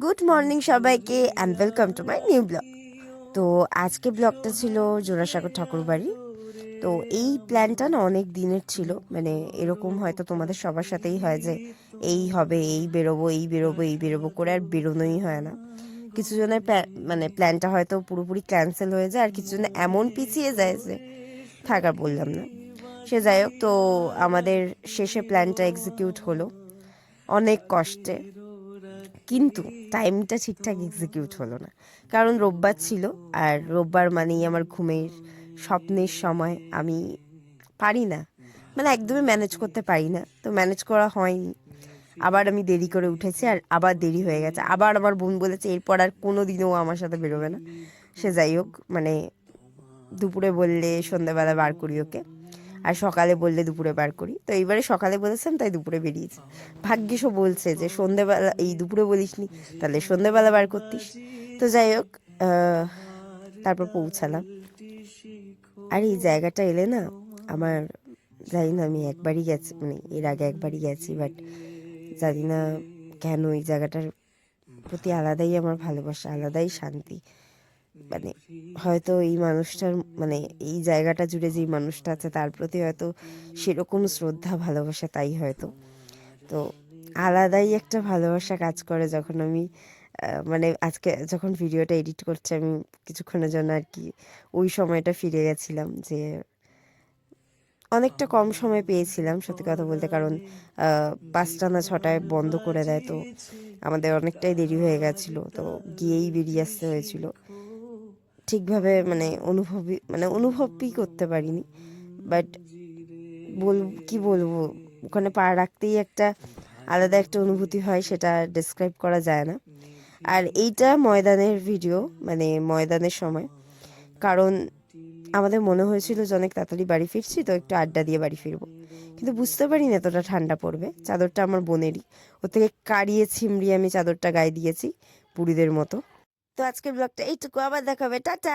Good morning সবাইকে and welcome to my new blog. তো আজকে ব্লগটা ছিল জোড়াসাঁকোর ঠাকুরবাড়ি। তো এই প্ল্যানটা না অনেক দিনের ছিল, মানে এরকম হয়তো তোমাদের সবার সাথেই হয় যে এই হবে, এই বেরোবো, এই বেরোবো, এই বেরোবো করে আর বেরোনোই হয় না। কিছু জনের মানে প্ল্যানটা হয়তো পুরোপুরি ক্যান্সেল হয়ে যায়, আর কিছু জন এমন পিছিয়ে যায় যে থাকার বললাম না। সে যাই হোক, তো আমাদের শেষে প্ল্যানটা এক্সিকিউট হলো অনেক কষ্টে, কিন্তু টাইমটা ঠিকঠাক এক্সিকিউট হলো না, কারণ রোববার ছিল। আর রোববার মানেই আমার ঘুমের স্বপ্নের সময়। আমি পারি না, মানে একদমই ম্যানেজ করতে পারি না, তো ম্যানেজ করা হয়নি। আবার আমি দেরি করে উঠেছি, আর আবার দেরি হয়ে গেছে। আবার আমার বোন বলেছে এরপর আর কোনো দিনও আমার সাথে বেরোবে না। সে যাই হোক, মানে দুপুরে বললে সন্ধ্যাবেলা বার করি ওকে, আর সকালে বললে দুপুরে বার করি। তো এইবারে সকালে বলেছেন তাই দুপুরে বেরিয়েছে। ভাগ্যিসও বলছে যে সন্ধেবেলা, এই দুপুরে বলিসনি, তাহলে সন্ধেবেলা বার করতিস। তো যাই হোক, তারপর পৌঁছালাম। আর এই জায়গাটা এলে না আমার, জানি না, আমি একবারই গেছি, মানে এর আগে একবারই গেছি, বাট জানি না কেন এই জায়গাটার প্রতি আলাদাই আমার ভালোবাসা, আলাদাই শান্তি। মানে হয়তো এই মানুষটার, মানে এই জায়গাটা জুড়ে যেই মানুষটা আছে তার প্রতি হয়তো সেরকম শ্রদ্ধা ভালোবাসা, তাই হয়তো। তো আলাদাই একটা ভালোবাসা কাজ করে যখন আমি মানে আজকে যখন ভিডিওটা এডিট করছি, আমি কিছুক্ষণের জন্য আর কি ওই সময়টা ফিরে গেছিলাম, যে অনেকটা কম সময় পেয়েছিলাম সত্যি কথা বলতে, কারণ 5টা না 6টায় বন্ধ করে দেয়। তো আমাদের অনেকটাই দেরি হয়ে গেছিলো, তো গিয়েই বেরিয়ে আসতে হয়েছিল। ঠিকভাবে অনুভবই করতে পারিনি, বাট কি বলবো, ওখানে পা রাখতেই একটা আলাদা একটা অনুভূতি হয়, সেটা ডেসক্রাইব করা যায় না। আর এইটা ময়দানের ভিডিও, মানে ময়দানের সময়, কারণ আমাদের মনে হয়েছিল যে অনেক তাড়াতাড়ি বাড়ি ফিরছি, তো একটু আড্ডা দিয়ে বাড়ি ফিরবো, কিন্তু বুঝতে পারিনি এতটা ঠান্ডা পড়বে। চাদরটা আমার বোনেরই, ওর থেকে কাড়িয়ে ছিমড়িয়ে আমি চাদরটা গায়ে দিয়েছি বুড়িদের মতো। তো আজকের ব্লগটা এইটুকু, আবার দেখা হবে, টাটা।